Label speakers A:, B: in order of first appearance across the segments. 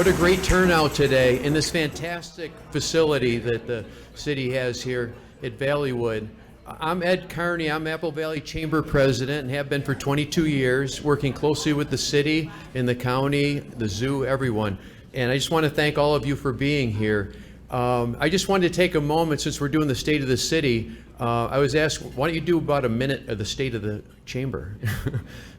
A: What a great turnout today in this fantastic facility that the city has here at Valleywood. I'm Ed Carney. I'm Apple Valley Chamber President and have been for 22 years, working closely with the city and the county, the zoo, everyone. And I just want to thank all of you for being here. I just wanted to take a moment, since we're doing the State of the City, I was asked, why don't you do about a minute of the State of the Chamber?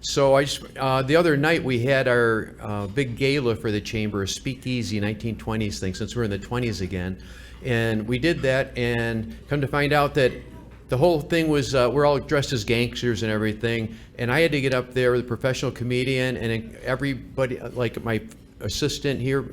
A: So the other night we had our big gala for the Chamber, a speakeasy 1920s thing, since we're in the 20s again. And we did that, and come to find out that the whole thing was, we're all dressed as gangsters and everything, and I had to get up there with a professional comedian, and everybody, like my assistant here,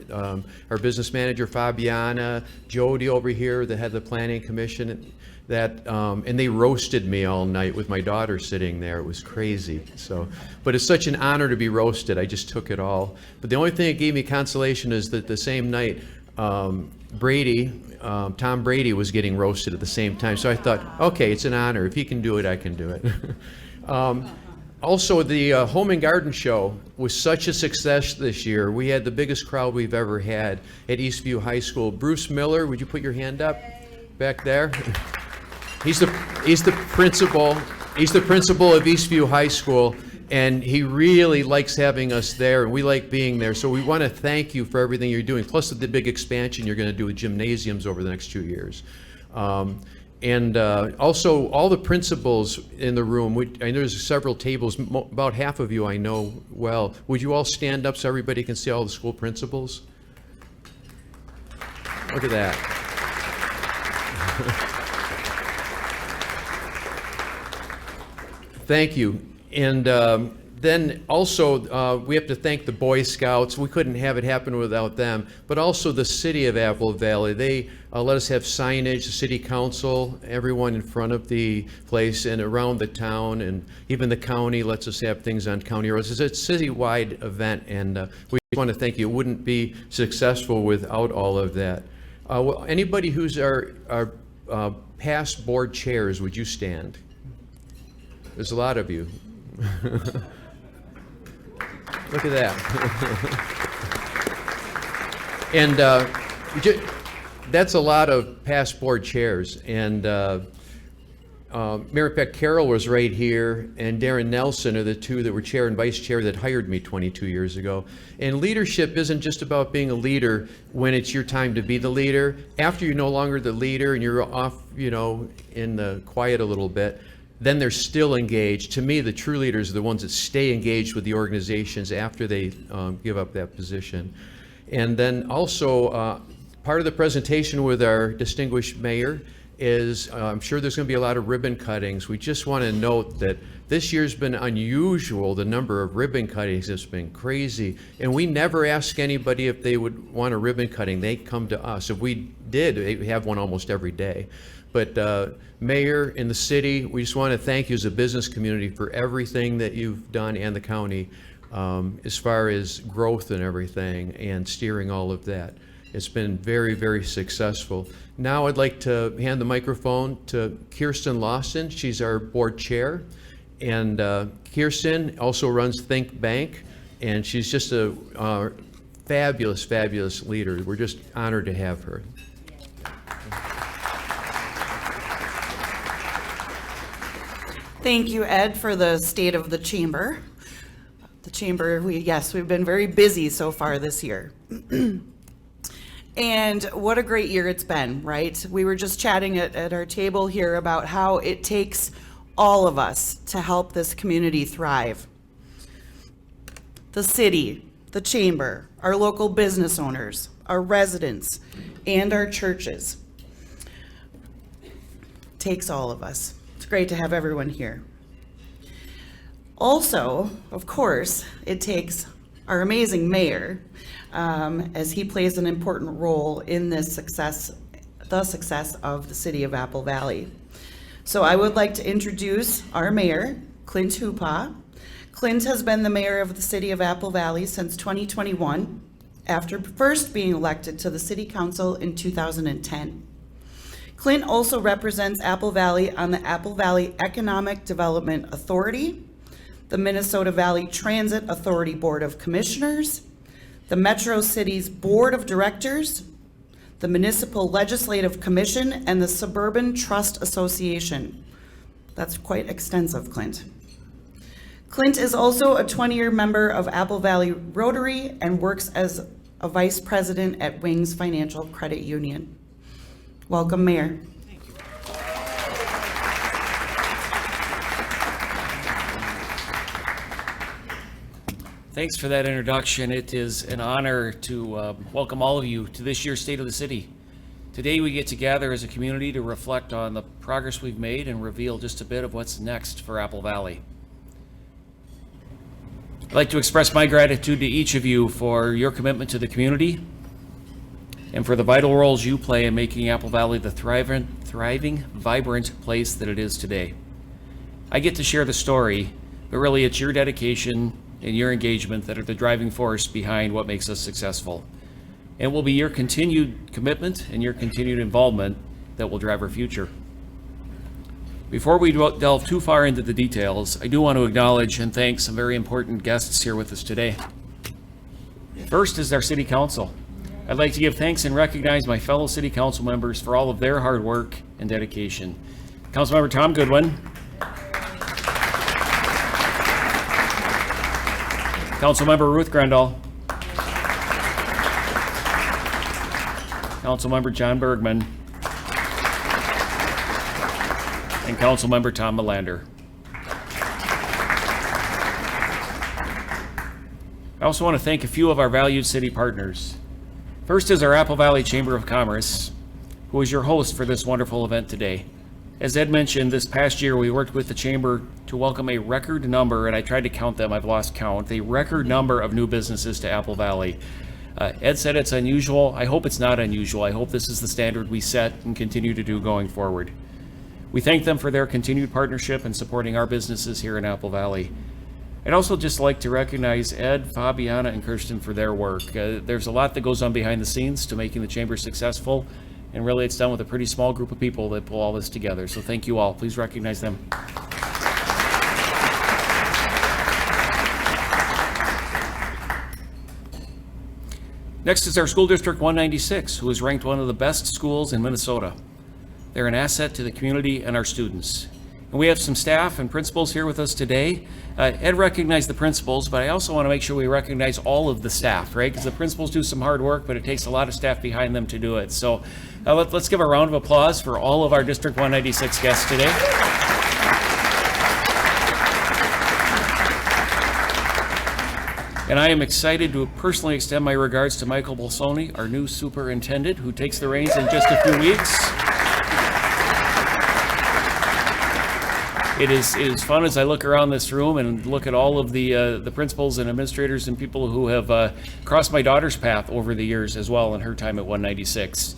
A: our business manager Fabiana, Jody over here that had the planning commission, and they roasted me all night with my daughter sitting there. It was crazy. So, but it's such an honor to be roasted. I just took it all. But the only thing that gave me consolation is that the same night, Tom Brady was getting roasted at the same time. So I thought, okay, it's an honor. If he can do it, I can do it. Also, the Home and Garden Show was such a success this year. We had the biggest crowd we've ever had at Eastview High School. Bruce Miller, would you put your hand up back there? He's the principal. He's the principal of Eastview High School, and he really likes having us there, and we like being there. So we want to thank you for everything you're doing, plus the big expansion you're going to do with gymnasiums over the next 2 years. And also, all the principals in the room, I know there's several tables, about half of you I know well. Would you all stand up so everybody can see all the school principals? Look at that. Thank you. And then also, we have to thank the Boy Scouts. We couldn't have it happen without them, but also the city of Apple Valley. They let us have signage, the city council, everyone in front of the place and around the town, and even the county lets us have things on county roads. It's a citywide event, and we want to thank you. It wouldn't be successful without all of that. Well, anybody who's our past board chairs, would you stand? There's a lot of you. Look at that. And that's a lot of past board chairs. And Mayor Peck Carroll was right here, and Darren Nelson are the two that were chair and vice chair that hired me 22 years ago. And leadership isn't just about being a leader when it's your time to be the leader. After you're no longer the leader and you're off, in the quiet a little bit, then they're still engaged. To me, the true leaders are the ones that stay engaged with the organizations after they give up that position. And then also, part of the presentation with our distinguished mayor is, I'm sure there's going to be a lot of ribbon cuttings. We just want to note that this year's been unusual. The number of ribbon cuttings has been crazy. And we never ask anybody if they would want a ribbon cutting. They come to us. If we did, we have one almost every day. But Mayor and the city, we just want to thank you as a business community for everything that you've done, and the county, as far as growth and everything and steering all of that. It's been very, very successful. Now I'd like to hand the microphone to Kirsten Lawson. She's our board chair. And Kirsten also runs Think Bank, and she's just a fabulous, fabulous leader. We're just honored to have her.
B: Thank you, Ed, for the state of the chamber. The chamber, we've been very busy so far this year. And what a great year it's been, right? We were just chatting at our table here about how it takes all of us to help this community thrive. The city, the chamber, our local business owners, our residents, and our churches. It takes all of us. It's great to have everyone here. Also, of course, it takes our amazing mayor, as he plays an important role in this success, the success of the city of Apple Valley. So I would like to introduce our mayor, Clint Hooppaw. Clint has been the mayor of the city of Apple Valley since 2021, after first being elected to the city council in 2010. Clint also represents Apple Valley on the Apple Valley Economic Development Authority, the Minnesota Valley Transit Authority Board of Commissioners, the Metro City's Board of Directors, the Municipal Legislative Commission, and the Suburban Trust Association. That's quite extensive, Clint. Clint is also a 20-year member of Apple Valley Rotary and works as a vice president at Wings Financial Credit Union. Welcome, Mayor.
C: Thanks for that introduction. It is an honor to welcome all of you to this year's State of the City. Today we get to gather as a community to reflect on the progress we've made and reveal just a bit of what's next for Apple Valley. I'd like to express my gratitude to each of you for your commitment to the community and for the vital roles you play in making Apple Valley the thriving, vibrant place that it is today. I get to share the story, but really it's your dedication and your engagement that are the driving force behind what makes us successful. And it will be your continued commitment and your continued involvement that will drive our future. Before we delve too far into the details, I do want to acknowledge and thank some very important guests here with us today. First is our City Council. I'd like to give thanks and recognize my fellow City Council members for all of their hard work and dedication. Councilmember Tom Goodwin, Councilmember Ruth Grendel, Councilmember John Bergman, and Councilmember Tom Melander. I also want to thank a few of our valued city partners. First is our Apple Valley Chamber of Commerce, who is your host for this wonderful event today. As Ed mentioned, this past year we worked with the Chamber to welcome a record number, and I tried to count them, I've lost count, a record number of new businesses to Apple Valley. Ed said it's unusual. I hope it's not unusual. I hope this is the standard we set and continue to do going forward. We thank them for their continued partnership and supporting our businesses here in Apple Valley. I'd also just like to recognize Ed, Fabiana, and Kirsten for their work. There's a lot that goes on behind the scenes to making the Chamber successful, and really it's done with a pretty small group of people that pull all this together. So thank you all. Please recognize them. Next is our School District 196, who is ranked one of the best schools in Minnesota. They're an asset to the community and our students. And we have some staff and principals here with us today. Ed recognized the principals, but I also want to make sure we recognize all of the staff, right? Because the principals do some hard work, but it takes a lot of staff behind them to do it. So let's give a round of applause for all of our District 196 guests today. And I am excited to personally extend my regards to Michael Bolsoni, our new superintendent, who takes the reins in just a few weeks. It is fun as I look around this room and look at all of the principals and administrators and people who have crossed my daughter's path over the years as well in her time at 196.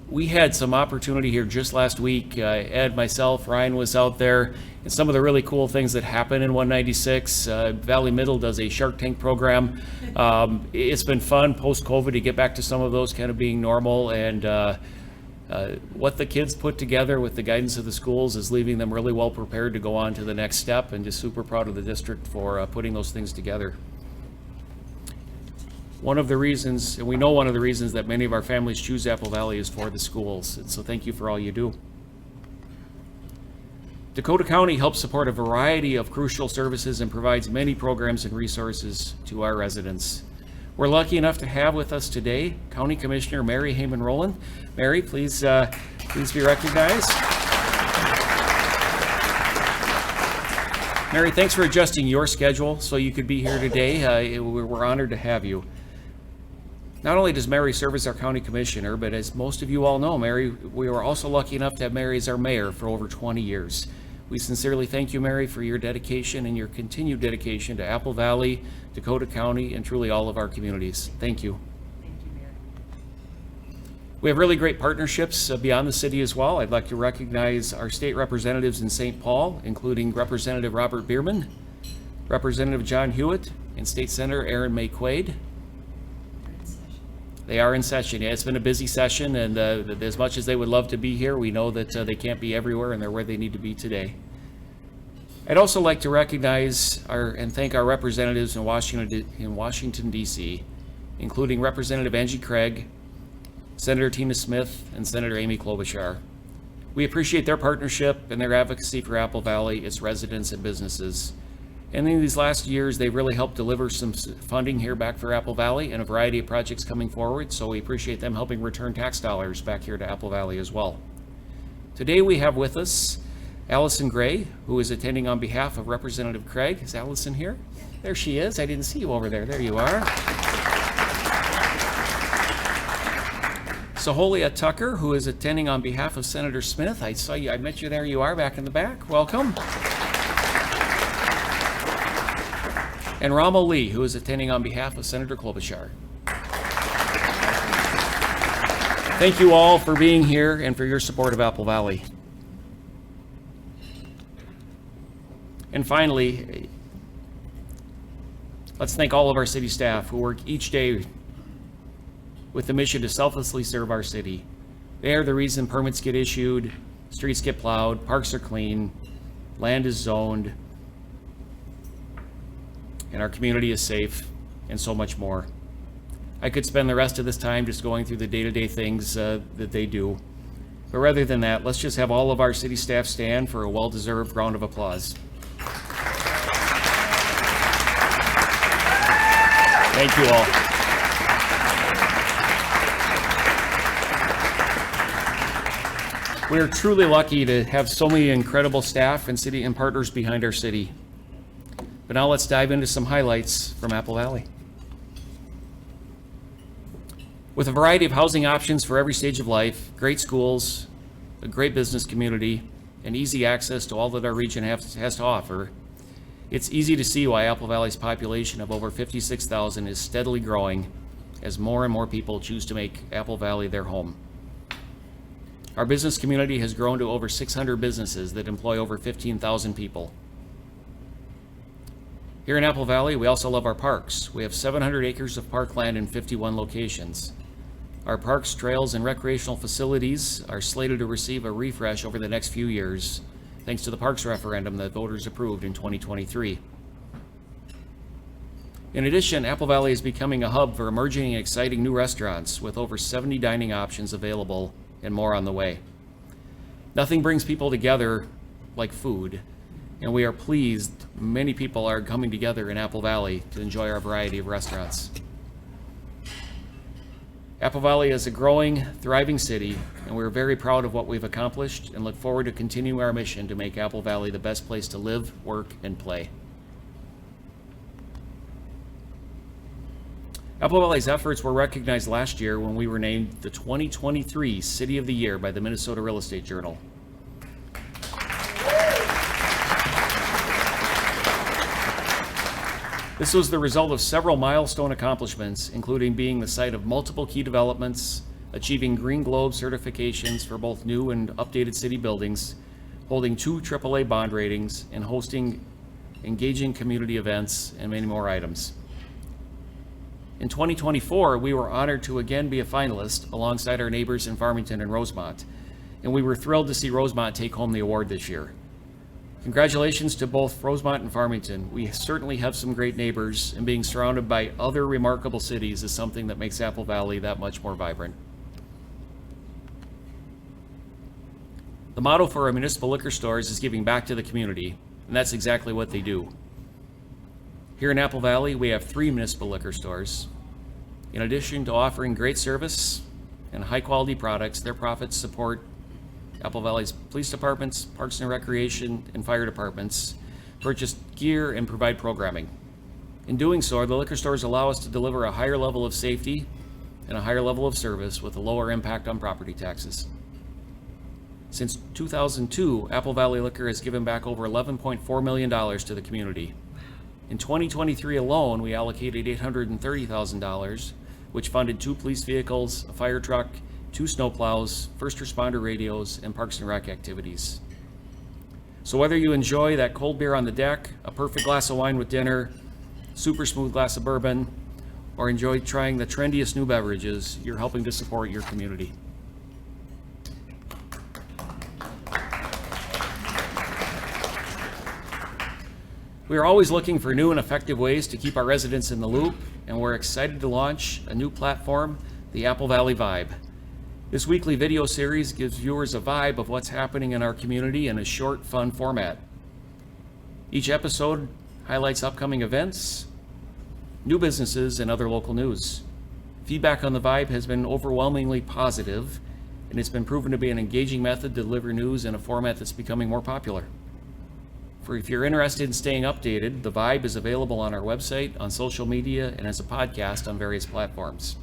C: We had some opportunity here just last week. Ed, myself, Ryan was out there, and some of the really cool things that happen in 196. Valley Middle does a Shark Tank program. It's been fun post-COVID to get back to some of those kind of being normal, and what the kids put together with the guidance of the schools is leaving them really well prepared to go on to the next step, and just super proud of the district for putting those things together. One of the reasons, and we know one of the reasons that many of our families choose Apple Valley is for the schools, and so thank you for all you do. Dakota County helps support a variety of crucial services and provides many programs and resources to our residents. We're lucky enough to have with us today County Commissioner Mary Heyman Rowland. Mary, please be recognized. Mary, thanks for adjusting your schedule so you could be here today. We're honored to have you. Not only does Mary serve as our county commissioner, but as most of you all know, Mary, we were also lucky enough to have Mary as our mayor for over 20 years. We sincerely thank you, Mary, for your dedication and your continued dedication to Apple Valley, Dakota County, and truly all of our communities. Thank you.
B: Thank you, Mayor.
C: We have really great partnerships beyond the city as well. I'd like to recognize our state representatives in St. Paul, including Representative Robert Bierman, Representative John Hewitt, and State Senator Aaron May Quaid. They are in session. Yeah, it's been a busy session, and as much as they would love to be here, we know that they can't be everywhere, and they're where they need to be today. I'd also like to recognize and thank our representatives in Washington, D.C., including Representative Angie Craig, Senator Tina Smith, and Senator Amy Klobuchar. We appreciate their partnership and their advocacy for Apple Valley, its residents and businesses. And in these last years, they've really helped deliver some funding here back for Apple Valley and a variety of projects coming forward, so we appreciate them helping return tax dollars back here to Apple Valley as well. Today we have with us Allison Gray, who is attending on behalf of Representative Craig. Is Allison here? There she is. I didn't see you over there. There you are. Saholia Tucker, who is attending on behalf of Senator Smith. I saw you. I met you. There you are, back in the back. Welcome. And Rama Lee, who is attending on behalf of Senator Klobuchar. Thank you all for being here and for your support of Apple Valley. And finally, let's thank all of our city staff who work each day with the mission to selflessly serve our city. They are the reason permits get issued, streets get plowed, parks are clean, land is zoned, and our community is safe, and so much more. I could spend the rest of this time just going through the day-to-day things that they do. But rather than that, let's just have all of our city staff stand for a well-deserved round of applause. Thank you all. We are truly lucky to have so many incredible staff and city and partners behind our city. But now let's dive into some highlights from Apple Valley. With a variety of housing options for every stage of life, great schools, a great business community, and easy access to all that our region has to offer, it's easy to see why Apple Valley's population of over 56,000 is steadily growing as more and more people choose to make Apple Valley their home. Our business community has grown to over 600 businesses that employ over 15,000 people. Here in Apple Valley, we also love our parks. We have 700 acres of parkland in 51 locations. Our parks, trails, and recreational facilities are slated to receive a refresh over the next few years, thanks to the parks referendum that voters approved in 2023. In addition, Apple Valley is becoming a hub for emerging and exciting new restaurants with over 70 dining options available and more on the way. Nothing brings people together like food, and we are pleased many people are coming together in Apple Valley to enjoy our variety of restaurants. Apple Valley is a growing, thriving city, and we're very proud of what we've accomplished and look forward to continuing our mission to make Apple Valley the best place to live, work, and play. Apple Valley's efforts were recognized last year when we were named the 2023 City of the Year by the Minnesota Real Estate Journal. This was the result of several milestone accomplishments, including being the site of multiple key developments, achieving Green Globe certifications for both new and updated city buildings, holding 2 AAA bond ratings, and hosting engaging community events, and many more items. In 2024, we were honored to again be a finalist alongside our neighbors in Farmington and Rosemont, and we were thrilled to see Rosemont take home the award this year. Congratulations to both Rosemont and Farmington. We certainly have some great neighbors, and being surrounded by other remarkable cities is something that makes Apple Valley that much more vibrant. The motto for our municipal liquor stores is giving back to the community, and that's exactly what they do. Here in Apple Valley, we have 3 municipal liquor stores. In addition to offering great service and high-quality products, their profits support Apple Valley's police departments, parks and recreation, and fire departments, purchase gear, and provide programming. In doing so, the liquor stores allow us to deliver a higher level of safety and a higher level of service with a lower impact on property taxes. Since 2002, Apple Valley Liquor has given back over $11.4 million to the community. In 2023 alone, we allocated $830,000, which funded 2 police vehicles, a fire truck, 2 snowplows, first responder radios, and parks and rec activities. So whether you enjoy that cold beer on the deck, a perfect glass of wine with dinner, super smooth glass of bourbon, or enjoy trying the trendiest new beverages, you're helping to support your community. We are always looking for new and effective ways to keep our residents in the loop, and we're excited to launch a new platform, the Apple Valley Vibe. This weekly video series gives viewers a vibe of what's happening in our community in a short, fun format. Each episode highlights upcoming events, new businesses, and other local news. Feedback on the Vibe has been overwhelmingly positive, and it's been proven to be an engaging method to deliver news in a format that's becoming more popular. If you're interested in staying updated, the Vibe is available on our website, on social media, and as a podcast on various platforms.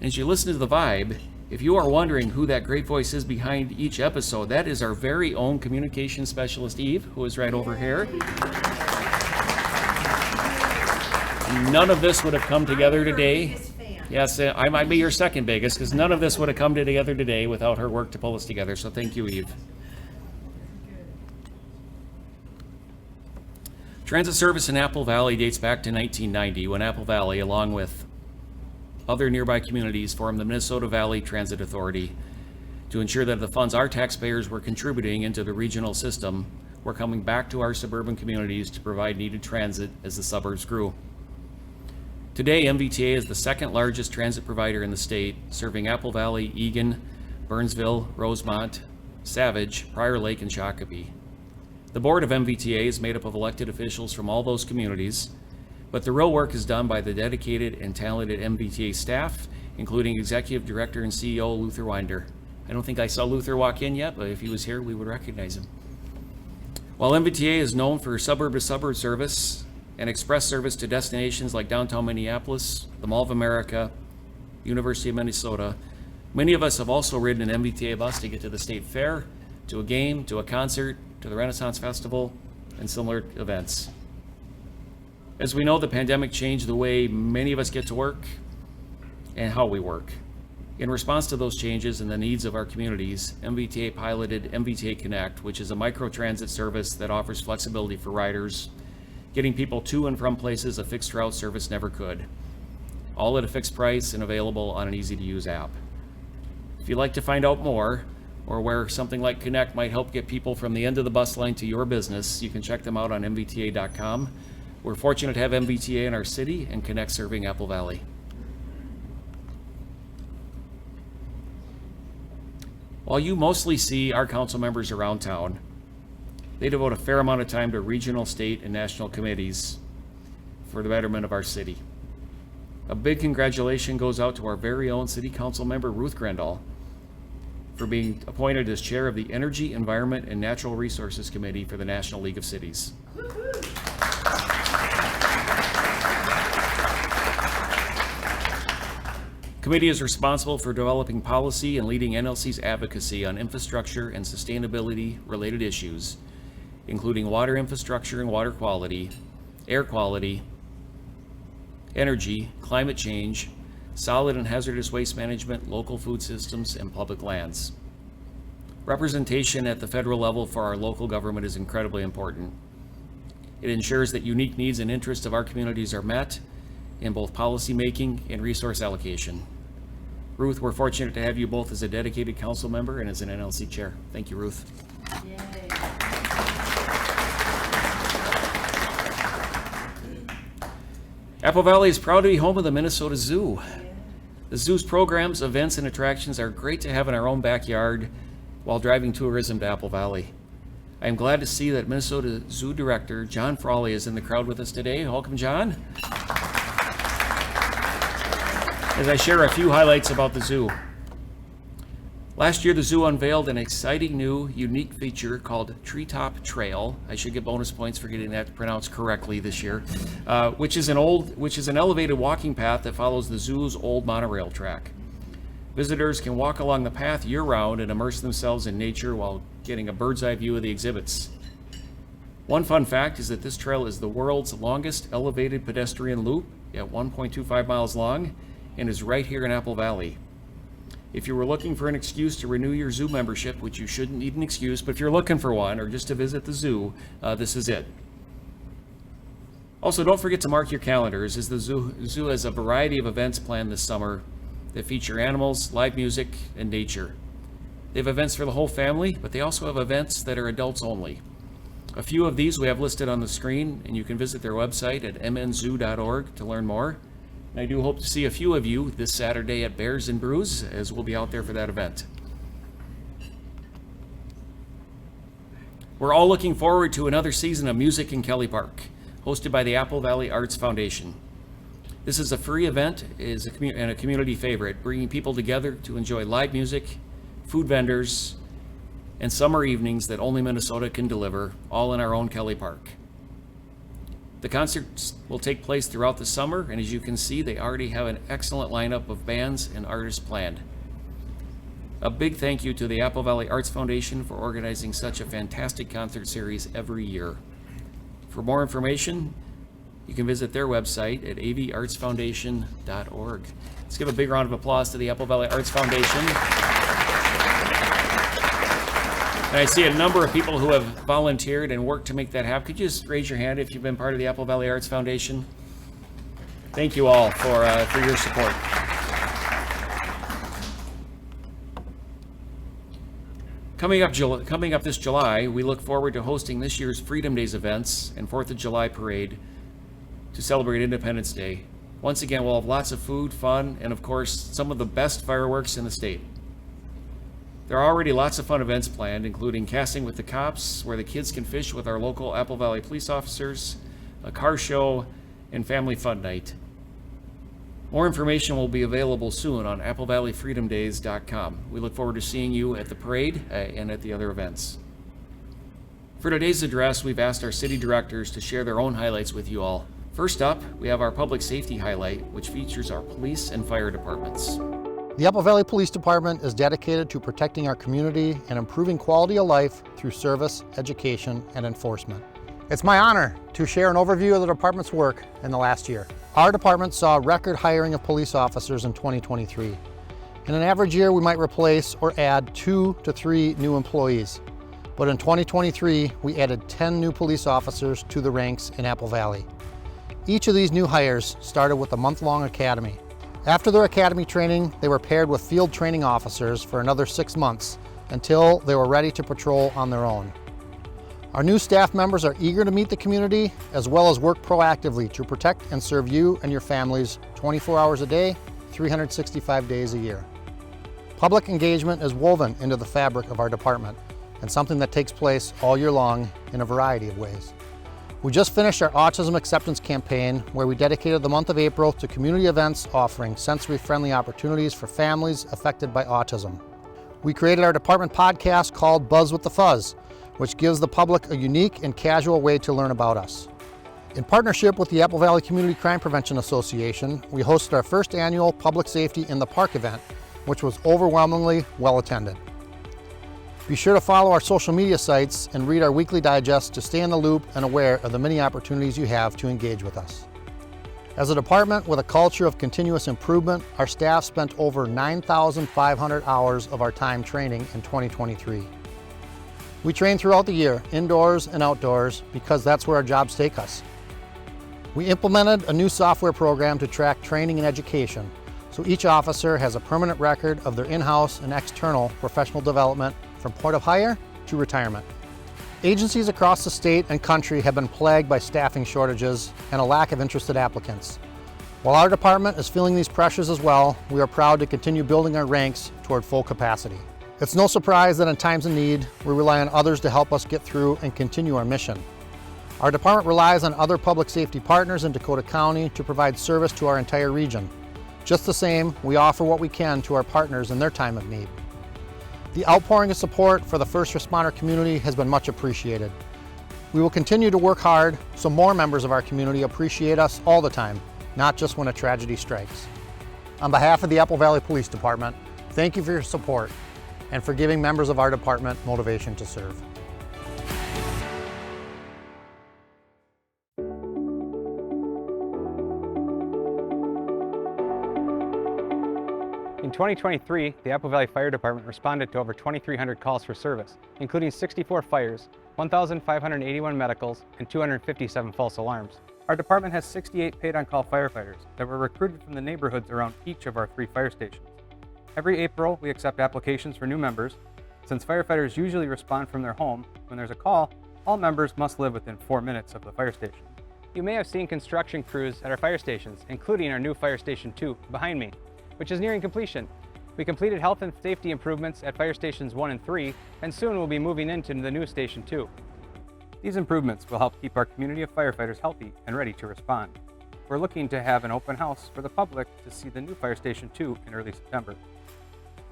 C: And as you listen to the Vibe, if you are wondering who that great voice is behind each episode, that is our very own communication specialist, Eve, who is right over here. None of this would have come together today. Yes, I might be your second biggest, because none of this would have come together today without her work to pull us together. So thank you, Eve. Transit service in Apple Valley dates back to 1990, when Apple Valley, along with other nearby communities, formed the Minnesota Valley Transit Authority to ensure that the funds our taxpayers were contributing into the regional system were coming back to our suburban communities to provide needed transit as the suburbs grew. Today, MVTA is the second largest transit provider in the state, serving Apple Valley, Eagan, Burnsville, Rosemont, Savage, Prior Lake, and Shakopee. The board of MVTA is made up of elected officials from all those communities, but the real work is done by the dedicated and talented MVTA staff, including Executive Director and CEO Luther Winder. I don't think I saw Luther walk in yet, but if he was here, we would recognize him. While MVTA is known for suburb-to-suburb service and express service to destinations like downtown Minneapolis, the Mall of America, University of Minnesota, many of us have also ridden an MVTA bus to get to the state fair, to a game, to a concert, to the Renaissance Festival, and similar events. As we know, the pandemic changed the way many of us get to work and how we work. In response to those changes and the needs of our communities, MVTA piloted MVTA Connect, which is a microtransit service that offers flexibility for riders, getting people to and from places a fixed route service never could, all at a fixed price and available on an easy-to-use app. If you'd like to find out more, or where something like Connect might help get people from the end of the bus line to your business, you can check them out on MVTA.com. We're fortunate to have MVTA in our city and Connect serving Apple Valley. While you mostly see our council members around town, they devote a fair amount of time to regional, state, and national committees for the betterment of our city. A big congratulations goes out to our very own city council member, Ruth Grendall, for being appointed as chair of the Energy, Environment, and Natural Resources Committee for the National League of Cities. Committee is responsible for developing policy and leading NLC's advocacy on infrastructure and sustainability-related issues, including water infrastructure and water quality, air quality, energy, climate change, solid and hazardous waste management, local food systems, and public lands. Representation at the federal level for our local government is incredibly important. It ensures that unique needs and interests of our communities are met in both policy making and resource allocation. Ruth, we're fortunate to have you both as a dedicated council member and as an NLC chair. Thank you, Ruth.
D: Yay.
C: Apple Valley is proud to be home of the Minnesota Zoo. The zoo's programs, events, and attractions are great to have in our own backyard while driving tourism to Apple Valley. I am glad to see that Minnesota Zoo Director John Frawley is in the crowd with us today. Welcome, John. As I share a few highlights about the zoo. Last year, the zoo unveiled an exciting new, unique feature called Treetop Trail. I should get bonus points for getting that pronounced correctly this year, which is an elevated walking path that follows the zoo's old monorail track. Visitors can walk along the path year-round and immerse themselves in nature while getting a bird's-eye view of the exhibits. One fun fact is that this trail is the world's longest elevated pedestrian loop at 1.25 miles long and is right here in Apple Valley. If you were looking for an excuse to renew your zoo membership, which you shouldn't need an excuse, but if you're looking for one or just to visit the zoo, this is it. Also, don't forget to mark your calendars, as the zoo has a variety of events planned this summer that feature animals, live music, and nature. They have events for the whole family, but they also have events that are adults only. A few of these we have listed on the screen, and you can visit their website at mnzoo.org to learn more. And I do hope to see a few of you this Saturday at Bears and Brews, as we'll be out there for that event. We're all looking forward to another season of Music in Kelly Park, hosted by the Apple Valley Arts Foundation. This is a free event and a community favorite, bringing people together to enjoy live music, food vendors, and summer evenings that only Minnesota can deliver, all in our own Kelly Park. The concerts will take place throughout the summer, and as you can see, they already have an excellent lineup of bands and artists planned. A big thank you to the Apple Valley Arts Foundation for organizing such a fantastic concert series every year. For more information, you can visit their website at avartsfoundation.org. Let's give a big round of applause to the Apple Valley Arts Foundation. And I see a number of people who have volunteered and worked to make that happen. Could you just raise your hand if you've been part of the Apple Valley Arts Foundation? Thank you all for your support. Coming up this July, we look forward to hosting this year's Freedom Days events and 4th of July parade to celebrate Independence Day. Once again, we'll have lots of food, fun, and of course, some of the best fireworks in the state. There are already lots of fun events planned, including Casting with the Cops, where the kids can fish with our local Apple Valley police officers, a car show, and family fun night. More information will be available soon on applevalleyfreedomdays.com. We look forward to seeing you at the parade and at the other events. For today's address, we've asked our city directors to share their own highlights with you all. First up, we have our public safety highlight, which features our police and fire departments.
D: The Apple Valley Police Department is dedicated to protecting our community and improving quality of life through service, education, and enforcement. It's my honor to share an overview of the department's work in the last year. Our department saw record hiring of police officers in 2023. In an average year, we might replace or add 2 to 3 new employees. But in 2023, we added 10 new police officers to the ranks in Apple Valley. Each of these new hires started with a month-long academy. After their academy training, they were paired with field training officers for another 6 months until they were ready to patrol on their own. Our new staff members are eager to meet the community as well as work proactively to protect and serve you and your families 24 hours a day, 365 days a year. Public engagement is woven into the fabric of our department and something that takes place all year long in a variety of ways. We just finished our Autism Acceptance Campaign, where we dedicated the month of April to community events offering sensory-friendly opportunities for families affected by autism. We created our department podcast called Buzz with the Fuzz, which gives the public a unique and casual way to learn about us. In partnership with the Apple Valley Community Crime Prevention Association, we hosted our first annual Public Safety in the Park event, which was overwhelmingly well attended. Be sure to follow our social media sites and read our weekly digest to stay in the loop and aware of the many opportunities you have to engage with us. As a department with a culture of continuous improvement, our staff spent over 9,500 hours of our time training in 2023. We train throughout the year, indoors and outdoors, because that's where our jobs take us. We implemented a new software program to track training and education, so each officer has a permanent record of their in-house and external professional development from point of hire to retirement. Agencies across the state and country have been plagued by staffing shortages and a lack of interested applicants. While our department is feeling these pressures as well, we are proud to continue building our ranks toward full capacity. It's no surprise that in times of need, we rely on others to help us get through and continue our mission. Our department relies on other public safety partners in Dakota County to provide service to our entire region. Just the same, we offer what we can to our partners in their time of need. The outpouring of support for the first responder community has been much appreciated. We will continue to work hard so more members of our community appreciate us all the time, not just when a tragedy strikes. On behalf of the Apple Valley Police Department, thank you for your support and for giving members of our department motivation to serve.
E: In 2023, the Apple Valley Fire Department responded to over 2,300 calls for service, including 64 fires, 1,581 medicals, and 257 false alarms. Our department has 68 paid-on-call firefighters that were recruited from the neighborhoods around each of our 3 fire stations. Every April, we accept applications for new members. Since firefighters usually respond from their home, when there's a call, All members must live within 4 minutes of the fire station. You may have seen construction crews at our fire stations, including our new Fire Station 2 behind me, which is nearing completion. We completed health and safety improvements at Fire Stations 1 and 3, and soon we'll be moving into the new Station 2. These improvements will help keep our community of firefighters healthy and ready to respond. We're looking to have an open house for the public to see the new Fire Station 2 in early September.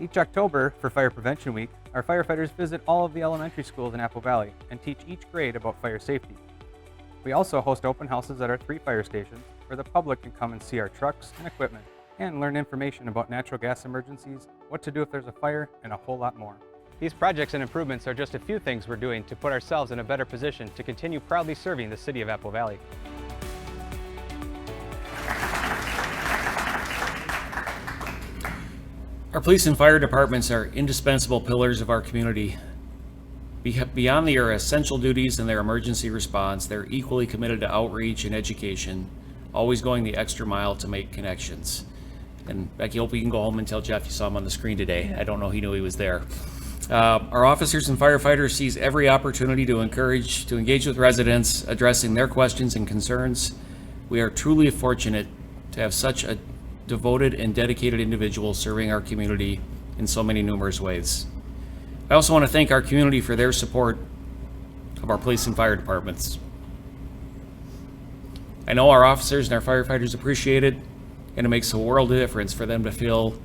E: Each October, for Fire Prevention Week, our firefighters visit all of the elementary schools in Apple Valley and teach each grade about fire safety. We also host open houses at our 3 fire stations where the public can come and see our trucks and equipment and learn information about natural gas emergencies, what to do if there's a fire, and a whole lot more. These projects and improvements are just a few things we're doing to put ourselves in a better position to continue proudly serving the city of Apple Valley.
C: Our police and fire departments are indispensable pillars of our community. Beyond their essential duties and their emergency response, they're equally committed to outreach and education, always going the extra mile to make connections. And Becky, hope you can go home and tell Jeff you saw him on the screen today. I don't know, he knew he was there. Our officers and firefighters seize every opportunity to engage with residents, addressing their questions and concerns. We are truly fortunate to have such a devoted and dedicated individual serving our community in so many numerous ways. I also want to thank our community for their support of our police and fire departments. I know our officers and our firefighters appreciate it, and it makes a world of difference for them to feel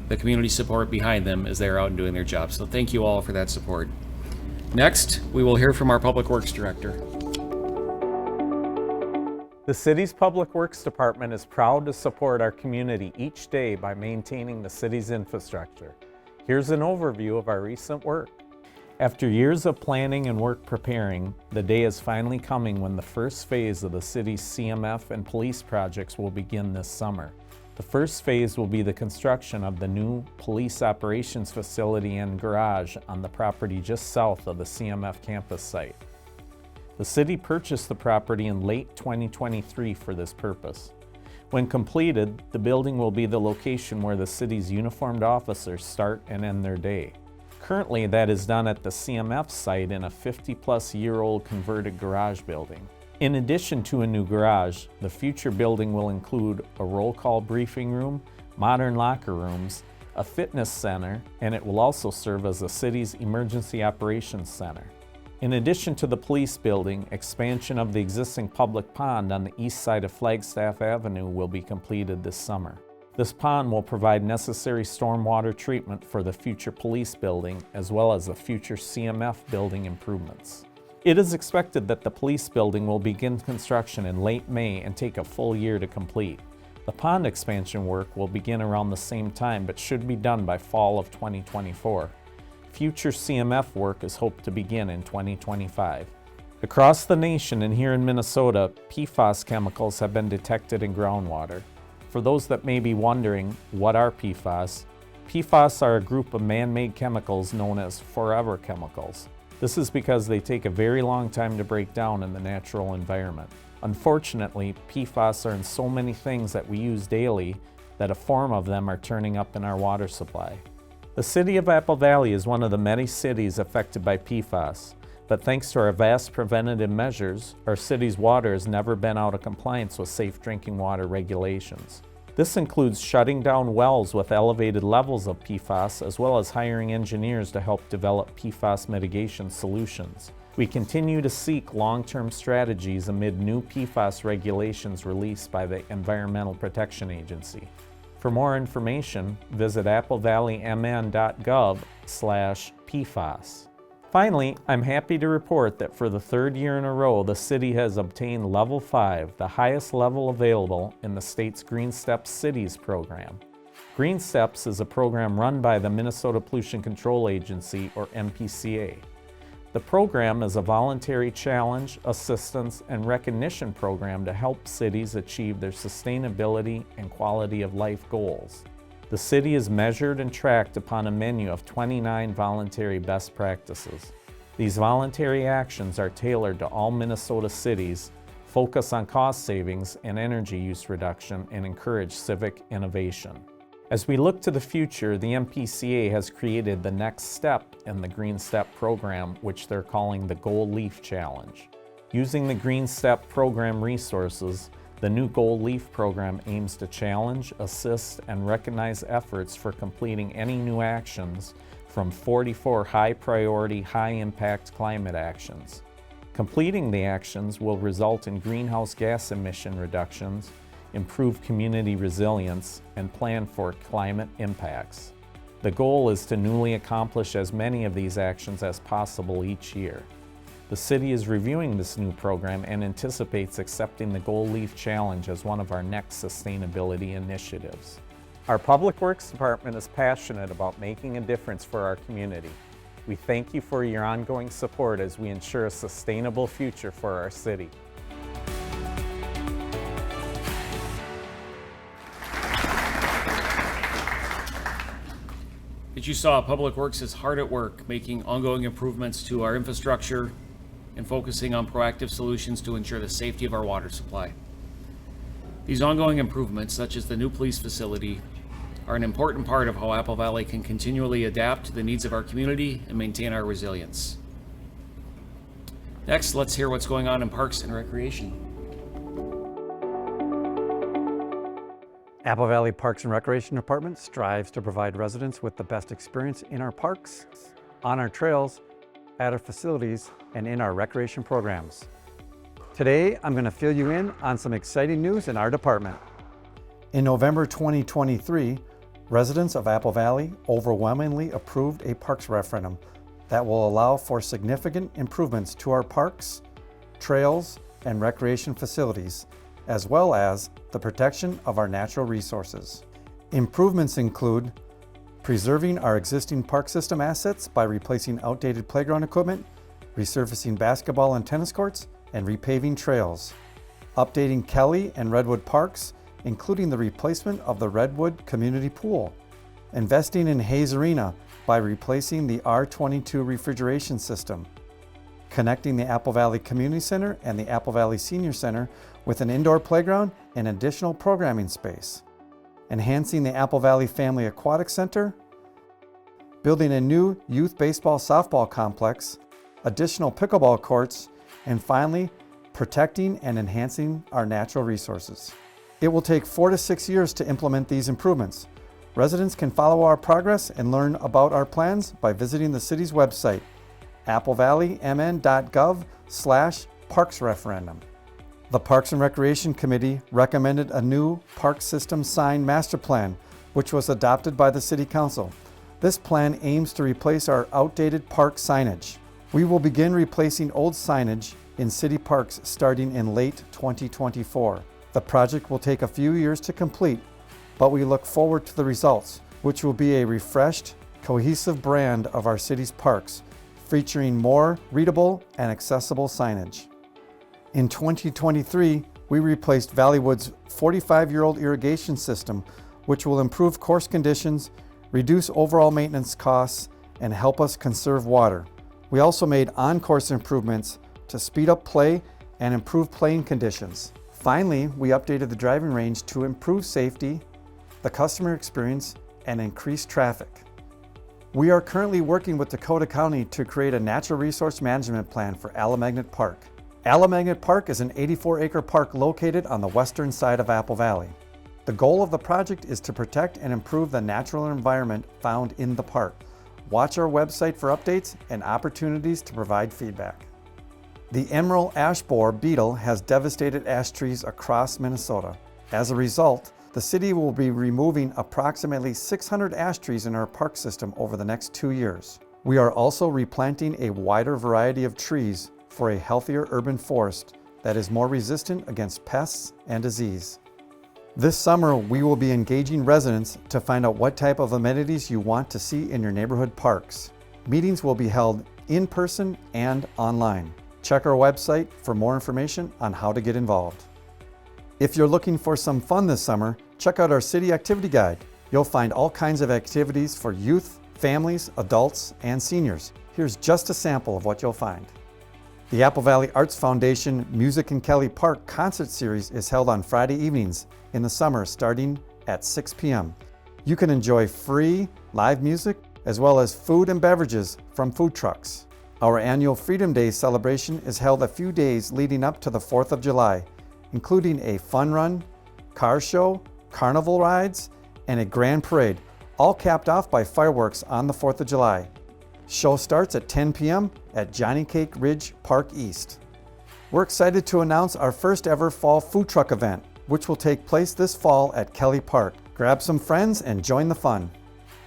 C: the community support behind them as they're out and doing their jobs. So thank you all for that support. Next, we will hear from our Public Works Director.
F: The city's Public Works Department is proud to support our community each day by maintaining the city's infrastructure. Here's an overview of our recent work. After years of planning and work preparing, the day is finally coming when the first phase of the city's CMF and police projects will begin this summer. The first phase will be the construction of the new police operations facility and garage on the property just south of the CMF campus site. The city purchased the property in late 2023 for this purpose. When completed, the building will be the location where the city's uniformed officers start and end their day. Currently, that is done at the CMF site in a 50-plus-year-old converted garage building. In addition to a new garage, the future building will include a roll call briefing room, modern locker rooms, a fitness center, and it will also serve as the city's emergency operations center. In addition to the police building, expansion of the existing public pond on the east side of Flagstaff Avenue will be completed this summer. This pond will provide necessary stormwater treatment for the future police building as well as the future CMF building improvements. It is expected that the police building will begin construction in late May and take a full year to complete. The pond expansion work will begin around the same time but should be done by fall of 2024. Future CMF work is hoped to begin in 2025. Across the nation and here in Minnesota, PFAS chemicals have been detected in groundwater. For those that may be wondering, what are PFAS? PFAS are a group of man-made chemicals known as forever chemicals. This is because they take a very long time to break down in the natural environment. Unfortunately, PFAS are in so many things that we use daily that a form of them are turning up in our water supply. The city of Apple Valley is one of the many cities affected by PFAS, but thanks to our vast preventative measures, our city's water has never been out of compliance with safe drinking water regulations. This includes shutting down wells with elevated levels of PFAS, as well as hiring engineers to help develop PFAS mitigation solutions. We continue to seek long-term strategies amid new PFAS regulations released by the Environmental Protection Agency. For more information, visit applevalleymn.gov/PFAS. Finally, I'm happy to report that for the third year in a row, the city has obtained Level 5, the highest level available in the state's Green Steps Cities program. Green Steps is a program run by the Minnesota Pollution Control Agency, or MPCA. The program is a voluntary challenge, assistance, and recognition program to help cities achieve their sustainability and quality of life goals. The city is measured and tracked upon a menu of 29 voluntary best practices. These voluntary actions are tailored to all Minnesota cities, focus on cost savings and energy use reduction, and encourage civic innovation. As we look to the future, the MPCA has created the next step in the Green Step program, which they're calling the Gold Leaf Challenge. Using the Green Step program resources, the new Gold Leaf program aims to challenge, assist, and recognize efforts for completing any new actions from 44 high-priority, high-impact climate actions. Completing the actions will result in greenhouse gas emission reductions, improve community resilience, and plan for climate impacts. The goal is to newly accomplish as many of these actions as possible each year. The city is reviewing this new program and anticipates accepting the Gold Leaf Challenge as one of our next sustainability initiatives. Our Public Works Department is passionate about making a difference for our community. We thank you for your ongoing support as we ensure a sustainable future for our city.
C: As you saw, Public Works is hard at work making ongoing improvements to our infrastructure and focusing on proactive solutions to ensure the safety of our water supply. These ongoing improvements, such as the new police facility, are an important part of how Apple Valley can continually adapt to the needs of our community and maintain our resilience. Next, let's hear what's going on in Parks and Recreation.
G: Apple Valley Parks and Recreation Department strives to provide residents with the best experience in our parks, on our trails, at our facilities, and in our recreation programs. Today, I'm going to fill you in on some exciting news in our department.
D: In November 2023, residents of Apple Valley overwhelmingly approved a parks referendum that will allow for significant improvements to our parks, trails, and recreation facilities, as well as the protection of our natural resources. Improvements include preserving our existing park system assets by replacing outdated playground equipment, resurfacing basketball and tennis courts, and repaving trails. Updating Kelly and Redwood parks, including the replacement of the Redwood Community Pool. Investing in Hayes Arena by replacing the R22 refrigeration system. Connecting the Apple Valley Community Center and the Apple Valley Senior Center with an indoor playground and additional programming space. Enhancing the Apple Valley Family Aquatic Center. Building a new youth baseball softball complex, additional pickleball courts, and finally, protecting and enhancing our natural resources. It will take 4 to 6 years to implement these improvements. Residents can follow our progress and learn about our plans by visiting the city's website, applevalley.mn.gov/parksreferendum. The Parks and Recreation Committee recommended a new park system sign master plan, which was adopted by the City Council. This plan aims to replace our outdated park signage. We will begin replacing old signage in city parks starting in late 2024. The project will take a few years to complete, but we look forward to the results, which will be a refreshed, cohesive brand of our city's parks, featuring more readable and accessible signage. In 2023, we replaced Valleywood's 45-year-old irrigation system, which will improve course conditions, reduce overall maintenance costs, and help us conserve water. We also made on-course improvements to speed up play and improve playing conditions. Finally, we updated the driving range to improve safety, the customer experience, and increase traffic. We are currently working with Dakota County to create a natural resource management plan for Alamagnet Park. Alamagnet Park is an 84-acre park located on the western side of Apple Valley. The goal of the project is to protect and improve the natural environment found in the park. Watch our website for updates and opportunities to provide feedback. The emerald ash borer beetle has devastated ash trees across Minnesota. As a result, the city will be removing approximately 600 ash trees in our park system over the next 2 years. We are also replanting a wider variety of trees for a healthier urban forest that is more resistant against pests and disease. This summer, we will be engaging residents to find out what type of amenities you want to see in your neighborhood parks. Meetings will be held in person and online. Check our website for more information on how to get involved. If you're looking for some fun this summer, check out our city activity guide. You'll find all kinds of activities for youth, families, adults, and seniors. Here's just a sample of what you'll find. The Apple Valley Arts Foundation Music in Kelly Park concert series is held on Friday evenings in the summer starting at 6 p.m.
G: You can enjoy free live music as well as food and beverages from food trucks. Our annual Freedom Day celebration is held a few days leading up to the 4th of July, including a fun run, car show, carnival rides, and a grand parade, all capped off by fireworks on the 4th of July. Show starts at 10 p.m. at Johnny Cake Ridge Park East. We're excited to announce our first ever fall food truck event, which will take place this fall at Kelly Park. Grab some friends and join the fun.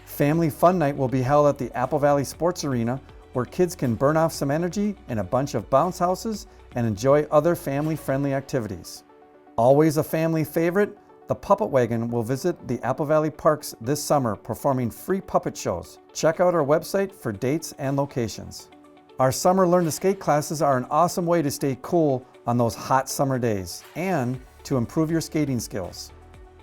G: Family Fun Night will be held at the Apple Valley Sports Arena, where kids can burn off some energy in a bunch of bounce houses and enjoy other family-friendly activities. Always a family favorite, the Puppet Wagon will visit the Apple Valley Parks this summer, performing free puppet shows. Check out our website for dates and locations. Our summer Learn to Skate classes are an awesome way to stay cool on those hot summer days and to improve your skating skills.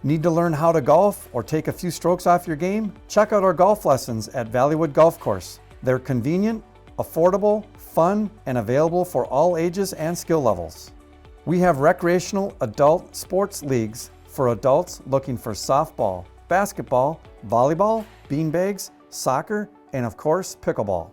G: Need to learn how to golf or take a few strokes off your game? Check out our golf lessons at Valleywood Golf Course. They're convenient, affordable, fun, and available for all ages and skill levels. We have recreational adult sports leagues for adults looking for softball, basketball, volleyball, beanbags, soccer, and of course, pickleball.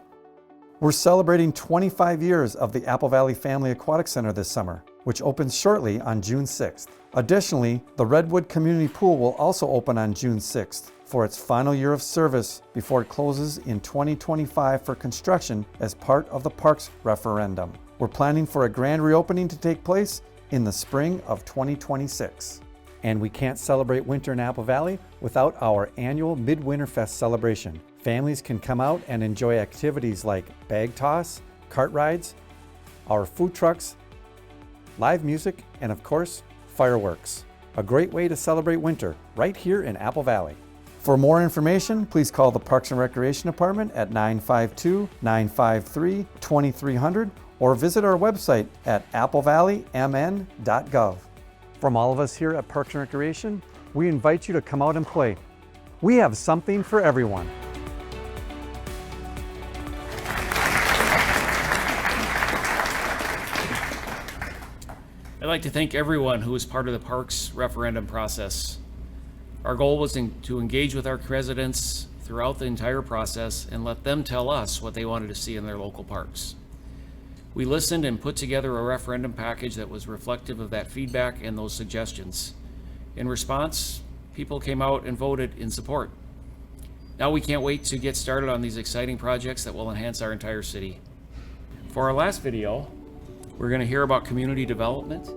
G: We're celebrating 25 years of the Apple Valley Family Aquatic Center this summer, which opens shortly on June 6th. Additionally, the Redwood Community Pool will also open on June 6th for its final year of service before it closes in 2025 for construction as part of the Parks referendum. We're planning for a grand reopening to take place in the spring of 2026. And we can't celebrate winter in Apple Valley without our annual Midwinter Fest celebration. Families can come out and enjoy activities like bag toss, cart rides, our food trucks, live music, and of course, fireworks. A great way to celebrate winter right here in Apple Valley. For more information, please call the Parks and Recreation Department at 952-953-2300 or visit our website at applevalleymn.gov. From all of us here at Parks and Recreation, we invite you to come out and play. We have something for everyone.
C: I'd like to thank everyone who was part of the Parks referendum process. Our goal was to engage with our residents throughout the entire process and let them tell us what they wanted to see in their local parks. We listened and put together a referendum package that was reflective of that feedback and those suggestions. In response, people came out and voted in support. Now we can't wait to get started on these exciting projects that will enhance our entire city. For our last video, we're going to hear about community development.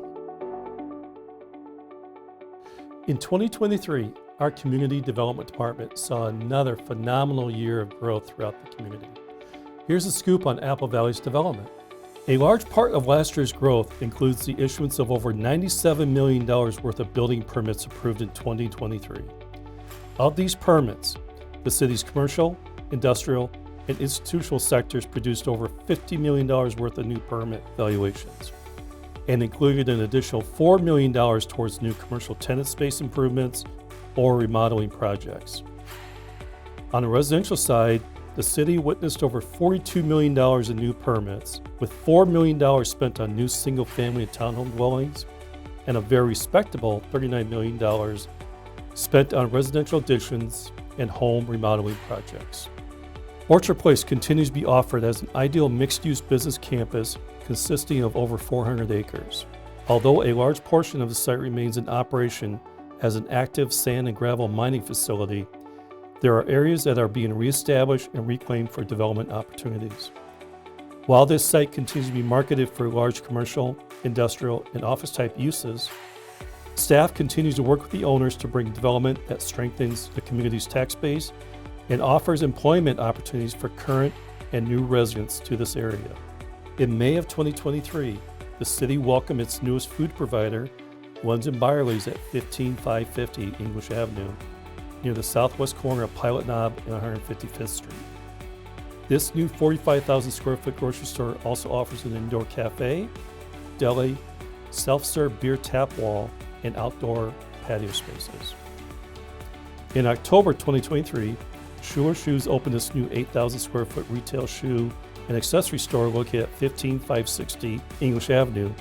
H: In 2023, our Community Development Department saw another phenomenal year of growth throughout the community. Here's a scoop on Apple Valley's development. A large part of last year's growth includes the issuance of over $97 million worth of building permits approved in 2023. Of these permits, the city's commercial, industrial, and institutional sectors produced over $50 million worth of new permit valuations and included an additional $4 million towards new commercial tenant space improvements or remodeling projects. On the residential side, the city witnessed over $42 million in new permits, with $4 million spent on new single-family and townhome dwellings, and a very respectable $39 million spent on residential additions and home remodeling projects. Orchard Place continues to be offered as an ideal mixed-use business campus consisting of over 400 acres. Although a large portion of the site remains in operation as an active sand and gravel mining facility, there are areas that are being reestablished and reclaimed for development opportunities. While this site continues to be marketed for large commercial, industrial, and office-type uses, staff continues to work with the owners to bring development that strengthens the community's tax base and offers employment opportunities for current and new residents to this area. In May of 2023, the city welcomed its newest food provider, Lunds & Byerly's at 15550 English Avenue, near the southwest corner of Pilot Knob and 155th Street. This new 45,000 square foot grocery store also offers an indoor cafe, deli, self-serve beer tap wall, and outdoor patio spaces. In October 2023, Schuler Shoes opened its new 8,000 square foot retail shoe and accessory store located at 15560 English Avenue,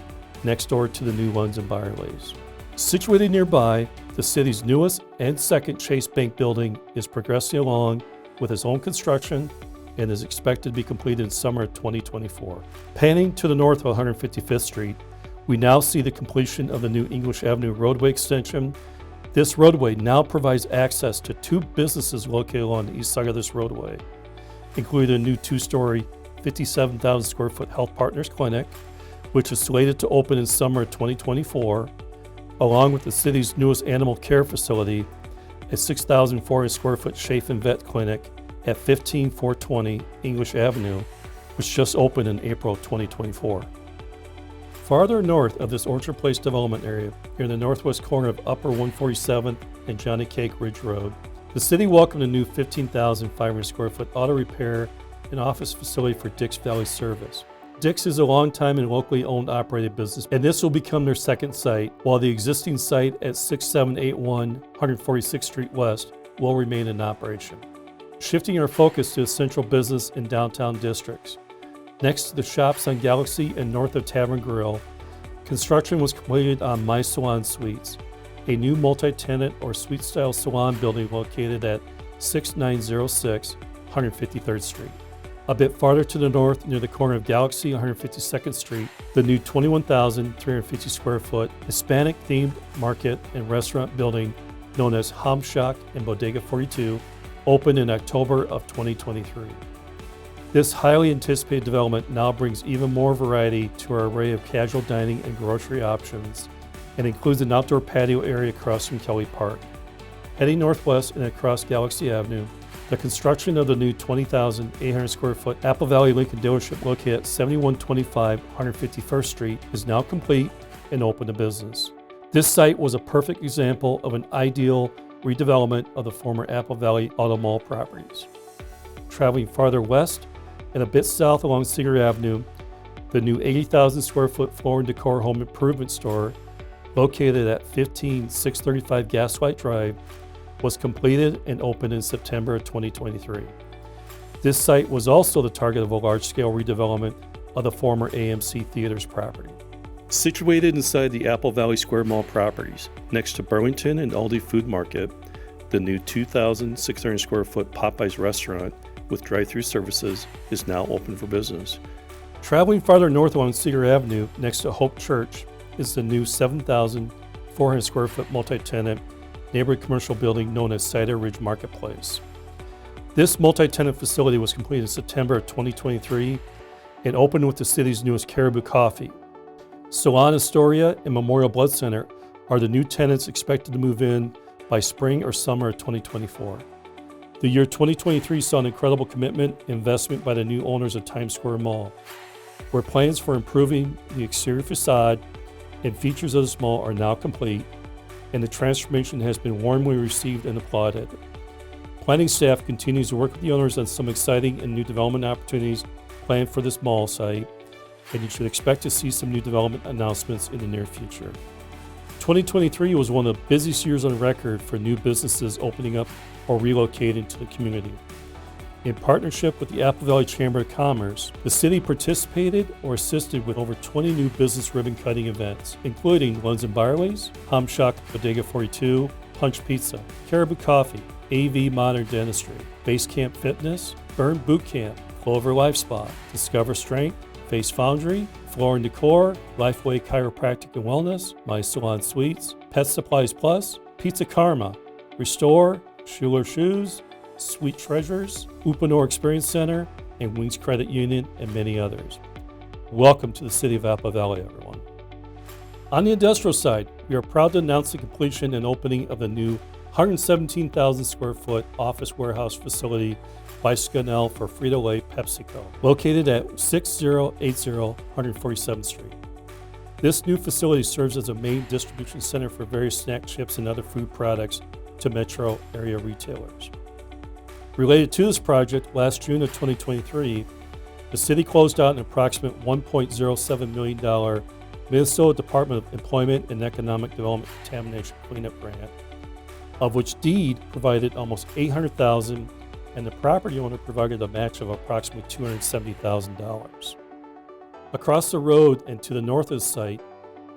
H: next door to the new Lunds & Byerly's. Situated nearby, the city's newest and second Chase Bank building is progressing along with its own construction and is expected to be completed in summer of 2024. Panning to the north of 155th Street, we now see the completion of the new English Avenue roadway extension. This roadway now provides access to two businesses located along the east side of this roadway, including a new two-story, 57,000 square foot Health Partners Clinic, which is slated to open in summer of 2024, along with the city's newest animal care facility, a 6,400 square foot Chaffin Vet Clinic at 15420 English Avenue, which just opened in April 2024. Farther north of this Orchard Place development area, near the northwest corner of Upper 147th and Johnny Cake Ridge Road, the city welcomed a new 15,500 square foot auto repair and office facility for Dix Valley Service. Dix is a long-time and locally owned operated business, and this will become their second site, while the existing site at 6781 146th Street West will remain in operation. Shifting our focus to the central business and downtown districts. Next to the shops on Galaxy and north of Tavern Grill, construction was completed on My Salon Suites, a new multi-tenant or suite-style salon building located at 6906 153rd Street. A bit farther to the north, near the corner of Galaxy and 152nd Street, the new 21,350 square foot Hispanic-themed market and restaurant building known as Hamshack and Bodega 42 opened in October of 2023. This highly anticipated development now brings even more variety to our array of casual dining and grocery options and includes an outdoor patio area across from Kelly Park. Heading northwest and across Galaxy Avenue, the construction of the new 20,800 square foot Apple Valley Lincoln dealership located at 7125 151st Street is now complete and open to business. This site was a perfect example of an ideal redevelopment of the former Apple Valley Auto Mall properties. Traveling farther west and a bit south along Cedar Avenue, the new 80,000 square foot floor and decor home improvement store located at 15635 Gaslight Drive was completed and opened in September of 2023. This site was also the target of a large-scale redevelopment of the former AMC Theaters property. Situated inside the Apple Valley Square Mall properties, next to Burlington and Aldi Food Market, the new 2,600 square foot Popeyes restaurant with drive-through services is now open for business. Traveling farther north along Cedar Avenue, next to Hope Church, is the new 7,400 square foot multi-tenant neighborhood commercial building known as Cider Ridge Marketplace. This multi-tenant facility was completed in September of 2023 and opened with the city's newest Caribou Coffee. Salon Astoria and Memorial Blood Center are the new tenants expected to move in by spring or summer of 2024. The year 2023 saw an incredible commitment and investment by the new owners of Times Square Mall, where plans for improving the exterior facade and features of this mall are now complete, and the transformation has been warmly received and applauded. Planning staff continues to work with the owners on some exciting and new development opportunities planned for this mall site, and you should expect to see some new development announcements in the near future. 2023 was one of the busiest years on record for new businesses opening up or relocating to the community. In partnership with the Apple Valley Chamber of Commerce, the city participated or assisted with over 20 new business ribbon cutting events, including Lunds & Barley's, Hamshack Bodega 42, Punch Pizza, Caribou Coffee, AV Modern Dentistry, Base Camp Fitness, Burn Boot Camp, Clover Life Spa, Discover Strength, Face Foundry, Floor & Decor, Lifeway Chiropractic and Wellness, My Salon Suites, Pet Supplies Plus, Pizza Karma, Restore, Schuler Shoes, Sweet Treasures, Upanor Experience Center, and Wings Credit Union, and many others. Welcome to the City of Apple Valley, everyone. On the industrial side, we are proud to announce the completion and opening of the new 117,000 square foot office warehouse facility by Scannell for Frito-Lay PepsiCo, located at 6080 147th Street. This new facility serves as a main distribution center for various snack chips and other food products to metro area retailers. Related to this project, last June of 2023, the city closed out an approximate $1.07 million Minnesota Department of Employment and Economic Development Contamination Cleanup Grant, of which DEED provided almost $800,000 and the property owner provided a match of approximately $270,000. Across the road and to the north of the site,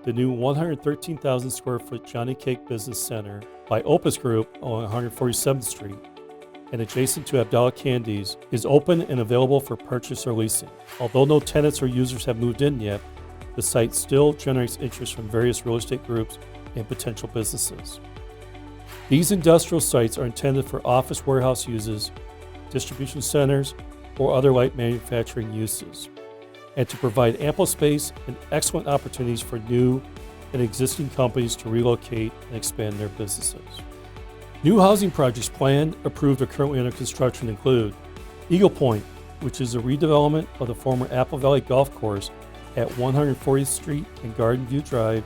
H: the new 113,000 square foot Johnny Cake Business Center by Opus Group on 147th Street and adjacent to Abdallah Candies is open and available for purchase or leasing. Although no tenants or users have moved in yet, the site still generates interest from various real estate groups and potential businesses. These industrial sites are intended for office warehouse uses, distribution centers, or other light manufacturing uses, and to provide ample space and excellent opportunities for new and existing companies to relocate and expand their businesses. New housing projects planned, approved, or currently under construction include Eagle Point, which is a redevelopment of the former Apple Valley Golf Course at 140th Street and Garden View Drive,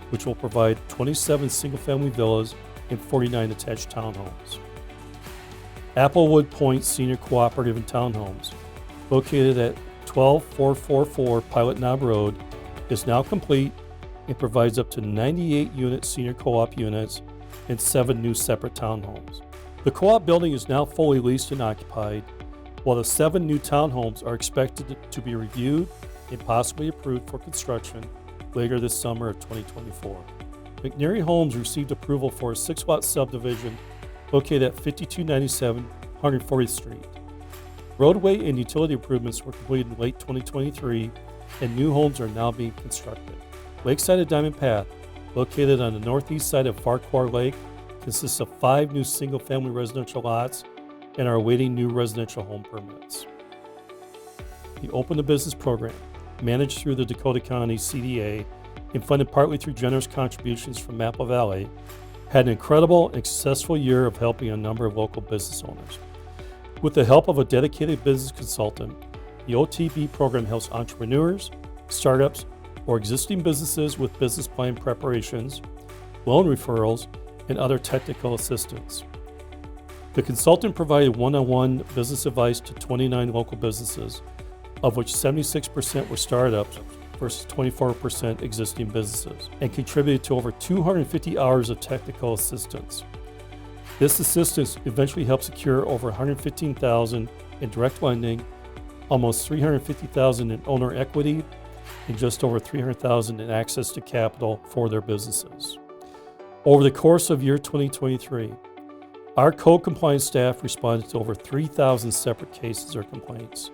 H: which will provide 27 single-family villas and 49 attached townhomes. Applewood Point Senior Cooperative and Townhomes, located at 12444 Pilot Knob Road, is now complete and provides up to 98 unit senior co-op units and 7 new separate townhomes. The co-op building is now fully leased and occupied, while the 7 new townhomes are expected to be reviewed and possibly approved for construction later this summer of 2024. McNary Homes received approval for a 6-lot subdivision located at 5297 140th Street. Roadway and utility improvements were completed in late 2023, and new homes are now being constructed. Lakeside of Diamond Path, located on the northeast side of Farquhar Lake, consists of 5 new single-family residential lots and are awaiting new residential home permits. The Open to Business program, managed through the Dakota County CDA and funded partly through generous contributions from Apple Valley, had an incredible and successful year of helping a number of local business owners. With the help of a dedicated business consultant, the OTB program helps entrepreneurs, startups, or existing businesses with business plan preparations, loan referrals, and other technical assistance. The consultant provided one-on-one business advice to 29 local businesses, of which 76% were startups versus 24% existing businesses, and contributed to over 250 hours of technical assistance. This assistance eventually helped secure over $115,000 in direct lending, almost $350,000 in owner equity, and just over $300,000 in access to capital for their businesses. Over the course of year 2023, our code compliance staff responded to over 3,000 separate cases or complaints.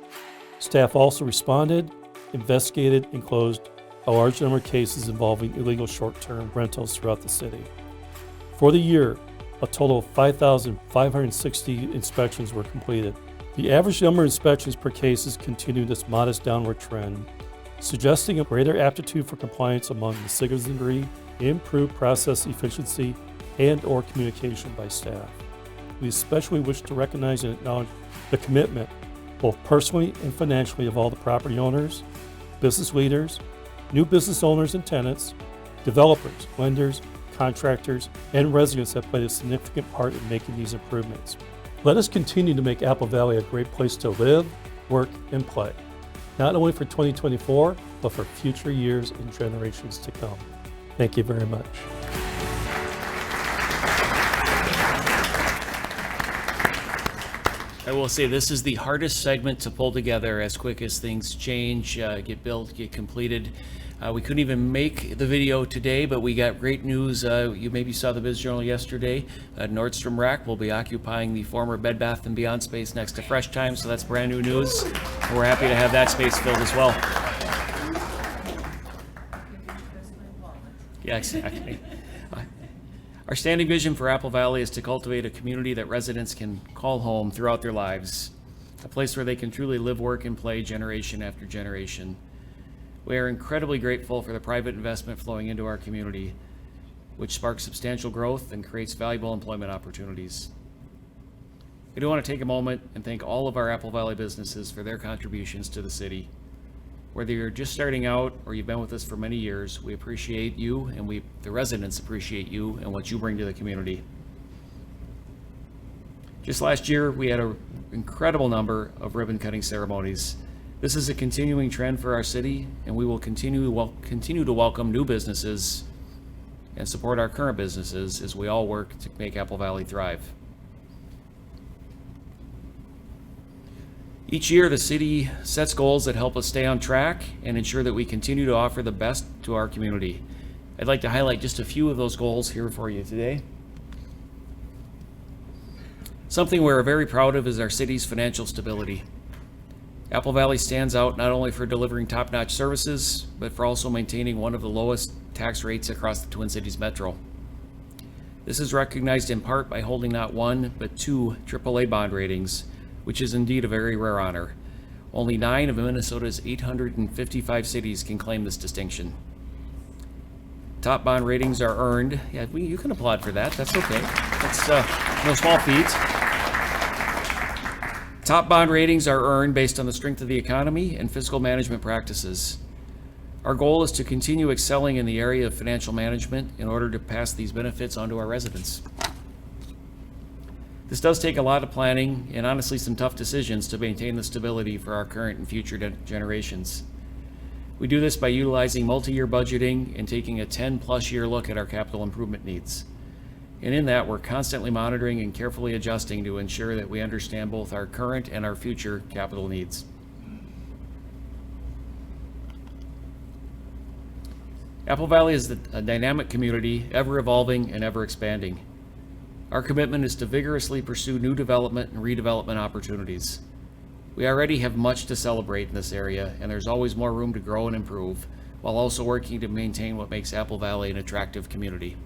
H: Staff also responded, investigated, and closed a large number of cases involving illegal short-term rentals throughout the city. For the year, a total of 5,560 inspections were completed. The average number of inspections per case has continued this modest downward trend, suggesting a greater aptitude for compliance among the citizenry, improved process efficiency, and/or communication by staff. We especially wish to recognize and acknowledge the commitment, both personally and financially, of all the property owners, business leaders, new business owners and tenants, developers, lenders, contractors, and residents that played a significant part in making these improvements. Let us continue to make Apple Valley a great place to live, work, and play, not only for 2024, but for future years and generations to come. Thank you very much.
C: I will say this is the hardest segment to pull together as quick as things change, get built, get completed. We couldn't even make the video today, but we got great news. You maybe saw the Biz Journal yesterday. Nordstrom Rack will be occupying the former Bed Bath & Beyond space next to Fresh Time, so that's brand new news. We're happy to have that space filled as well. Yeah, exactly. Our standing vision for Apple Valley is to cultivate a community that residents can call home throughout their lives, a place where they can truly live, work, and play generation after generation. We are incredibly grateful for the private investment flowing into our community, which sparks substantial growth and creates valuable employment opportunities. We do want to take a moment and thank all of our Apple Valley businesses for their contributions to the city. Whether you're just starting out or you've been with us for many years, we appreciate you, and the residents appreciate you and what you bring to the community. Just last year, we had an incredible number of ribbon cutting ceremonies. This is a continuing trend for our city, and we will continue to welcome new businesses and support our current businesses as we all work to make Apple Valley thrive. Each year, the city sets goals that help us stay on track and ensure that we continue to offer the best to our community. I'd like to highlight just a few of those goals here for you today. Something we're very proud of is our city's financial stability. Apple Valley stands out not only for delivering top-notch services, but for also maintaining one of the lowest tax rates across the Twin Cities Metro. This is recognized in part by holding not one, but 2 AAA bond ratings, which is indeed a very rare honor. Only 9 of Minnesota's 855 cities can claim this distinction. Top bond ratings are earned. Yeah, you can applaud for that. That's okay. That's no small feat. Top bond ratings are earned based on the strength of the economy and fiscal management practices. Our goal is to continue excelling in the area of financial management in order to pass these benefits on to our residents. This does take a lot of planning and honestly some tough decisions to maintain the stability for our current and future generations. We do this by utilizing multi-year budgeting and taking a 10+ year look at our capital improvement needs. And in that, we're constantly monitoring and carefully adjusting to ensure that we understand both our current and our future capital needs. Apple Valley is a dynamic community, ever evolving and ever expanding. Our commitment is to vigorously pursue new development and redevelopment opportunities. We already have much to celebrate in this area, and there's always more room to grow and improve, while also working to maintain what makes Apple Valley an attractive community.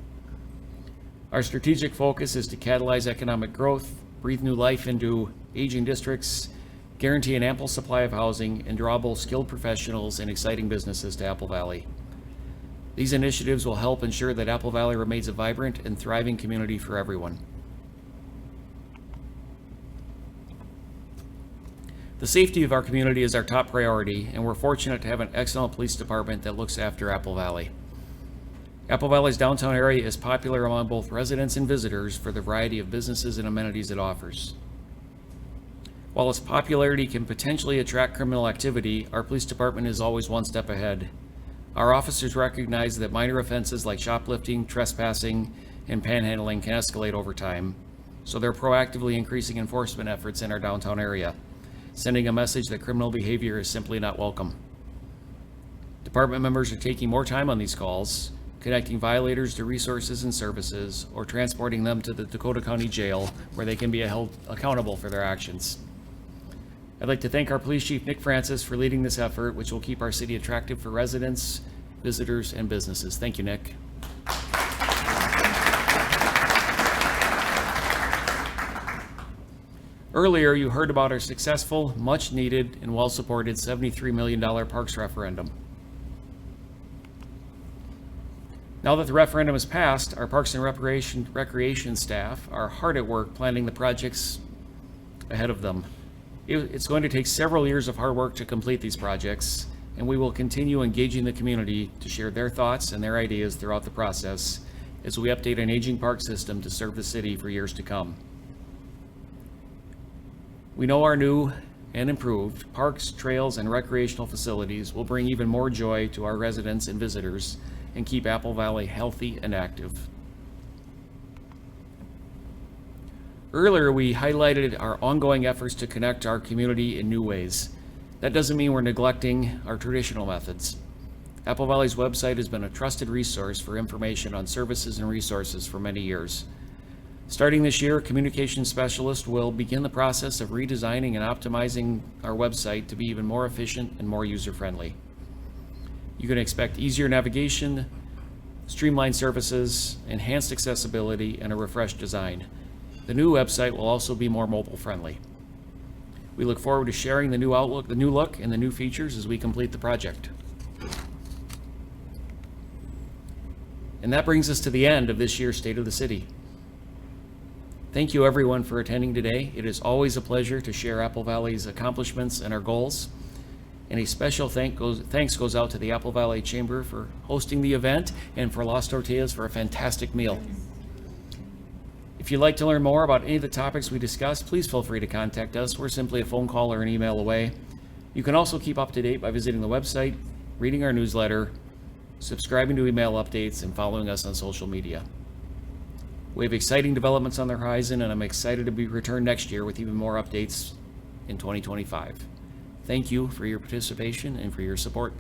C: Our strategic focus is to catalyze economic growth, breathe new life into aging districts, guarantee an ample supply of housing, and draw both skilled professionals and exciting businesses to Apple Valley. These initiatives will help ensure that Apple Valley remains a vibrant and thriving community for everyone. The safety of our community is our top priority, and we're fortunate to have an excellent police department that looks after Apple Valley. Apple Valley's downtown area is popular among both residents and visitors for the variety of businesses and amenities it offers. While its popularity can potentially attract criminal activity, our police department is always one step ahead. Our officers recognize that minor offenses like shoplifting, trespassing, and panhandling can escalate over time, so they're proactively increasing enforcement efforts in our downtown area, sending a message that criminal behavior is simply not welcome. Department members are taking more time on these calls, connecting violators to resources and services, or transporting them to the Dakota County Jail, where they can be held accountable for their actions. I'd like to thank our Police Chief, Nick Francis, for leading this effort, which will keep our city attractive for residents, visitors, and businesses. Thank you, Nick. Earlier, you heard about our successful, much-needed, and well-supported $73 million Parks referendum. Now that the referendum is passed, our Parks and Recreation staff are hard at work planning the projects ahead of them. It's going to take several years of hard work to complete these projects, and we will continue engaging the community to share their thoughts and their ideas throughout the process as we update an aging park system to serve the city for years to come. We know our new and improved parks, trails, and recreational facilities will bring even more joy to our residents and visitors and keep Apple Valley healthy and active. Earlier, we highlighted our ongoing efforts to connect our community in new ways. That doesn't mean we're neglecting our traditional methods. Apple Valley's website has been a trusted resource for information on services and resources for many years. Starting this year, a communications specialist will begin the process of redesigning and optimizing our website to be even more efficient and more user-friendly. You can expect easier navigation, streamlined services, enhanced accessibility, and a refreshed design. The new website will also be more mobile-friendly. We look forward to sharing the new look, and the new features as we complete the project. And that brings us to the end of this year's State of the City. Thank you everyone for attending today. It is always a pleasure to share Apple Valley's accomplishments and our goals. And a special thanks goes out to the Apple Valley Chamber for hosting the event and for Las Tortillas for a fantastic meal. If you'd like to learn more about any of the topics we discussed, please feel free to contact us. We're simply a phone call or an email away. You can also keep up to date by visiting the website, reading our newsletter, subscribing to email updates, and following us on social media. We have exciting developments on the horizon, and I'm excited to be returned next year with even more updates in 2025. Thank you for your participation and for your support.